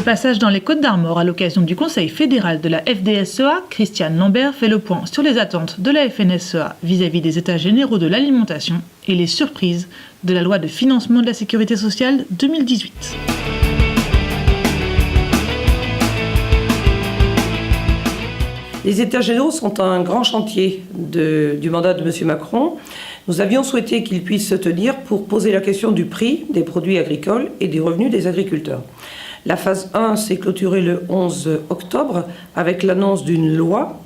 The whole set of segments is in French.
passage dans les Côtes-d'Armor à l'occasion du Conseil fédéral de la FDSEA, Christiane Lambert fait le point sur les attentes de la FNSEA vis-à-vis des États généraux de l'alimentation et les surprises de la loi de financement de la sécurité sociale 2018. Les États généraux sont un grand chantier du mandat de M. Macron. Nous avions souhaité qu'ils puissent se tenir pour poser la question du prix des produits agricoles et des revenus des agriculteurs. La phase 1 s'est clôturée le 11 octobre avec l'annonce d'une loi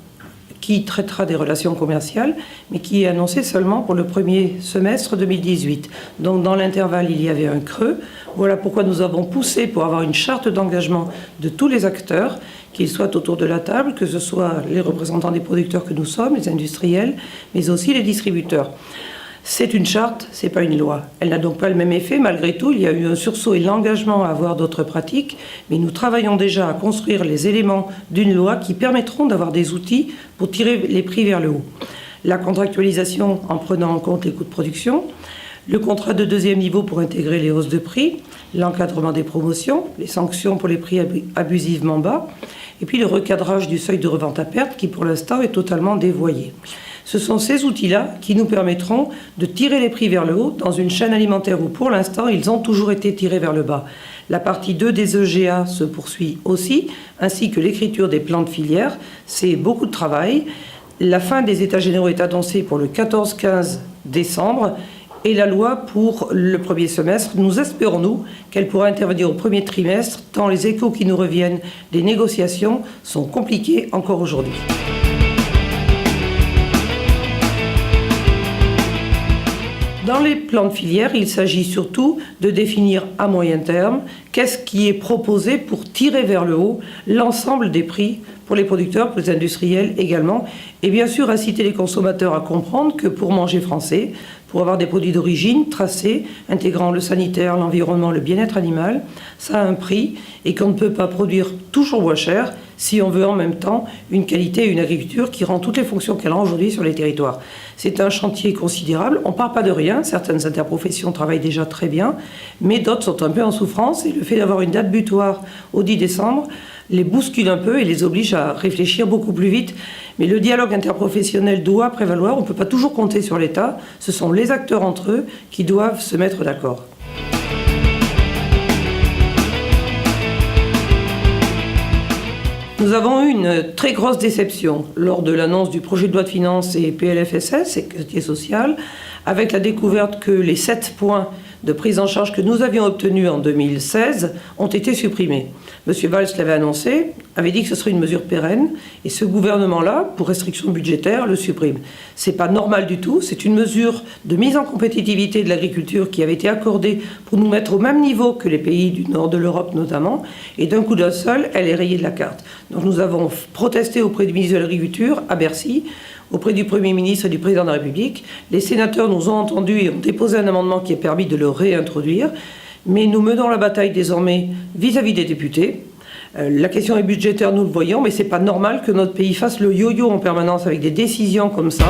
qui traitera des relations commerciales, mais qui est annoncée seulement pour le premier semestre 2018. Donc dans l'intervalle, il y avait un creux. Voilà pourquoi nous avons poussé pour avoir une charte d'engagement de tous les acteurs, qu'ils soient autour de la table, que ce soit les représentants des producteurs que nous sommes, les industriels, mais aussi les distributeurs. C'est une charte, c'est pas une loi. Elle n'a donc pas le même effet. Malgré tout, il y a eu un sursaut et l'engagement à avoir d'autres pratiques, mais nous travaillons déjà à construire les éléments d'une loi qui permettront d'avoir des outils pour tirer les prix vers le haut. La contractualisation en prenant en compte les coûts de production, le contrat de deuxième niveau pour intégrer les hausses de prix, l'encadrement des promotions, les sanctions pour les prix abusivement bas, et puis le recadrage du seuil de revente à perte qui pour l'instant est totalement dévoyé. Ce sont ces outils-là qui nous permettront de tirer les prix vers le haut dans une chaîne alimentaire où pour l'instant ils ont toujours été tirés vers le bas. La partie 2 des EGA se poursuit aussi, ainsi que l'écriture des plans de filière. C'est beaucoup de travail. La fin des États généraux est annoncée pour le 14-15 décembre et la loi pour le premier semestre. Nous espérons, nous, qu'elle pourra intervenir au premier trimestre, tant les échos qui nous reviennent des négociations sont compliqués encore aujourd'hui. Dans les plans de filière, il s'agit surtout de définir à moyen terme qu'est-ce qui est proposé pour tirer vers le haut l'ensemble des prix pour les producteurs, pour les industriels également, et bien sûr inciter les consommateurs à comprendre que pour manger français, pour avoir des produits d'origine tracés, intégrant le sanitaire, l'environnement, le bien-être animal, ça a un prix et qu'on ne peut pas produire toujours moins cher si on veut en même temps une qualité et une agriculture qui rend toutes les fonctions qu'elle rend aujourd'hui sur les territoires. C'est un chantier considérable, on ne part pas de rien, certaines interprofessions travaillent déjà très bien, mais d'autres sont un peu en souffrance et le fait d'avoir une date butoir au 10 décembre les bouscule un peu et les oblige à réfléchir beaucoup plus vite. Mais le dialogue interprofessionnel doit prévaloir, on ne peut pas toujours compter sur l'État, ce sont les acteurs entre eux qui doivent se mettre d'accord. Nous avons eu une très grosse déception lors de l'annonce du projet de loi de finances et PLFSS, sécurité sociale, avec la découverte que les 7 points de prise en charge que nous avions obtenus en 2016 ont été supprimés. M. Valls l'avait annoncé, avait dit que ce serait une mesure pérenne, et ce gouvernement-là, pour restriction budgétaire, le supprime. C'est pas normal du tout, c'est une mesure de mise en compétitivité de l'agriculture qui avait été accordée pour nous mettre au même niveau que les pays du nord de l'Europe notamment, et d'un coup d'un seul, elle est rayée de la carte. Donc nous avons protesté auprès du ministre de l'Agriculture, à Bercy, auprès du Premier ministre et du Président de la République. Les sénateurs nous ont entendus et ont déposé un amendement qui a permis de le réintroduire. Mais nous menons la bataille désormais vis-à-vis des députés. La question est budgétaire, nous le voyons, mais ce n'est pas normal que notre pays fasse le yo-yo en permanence avec des décisions comme ça.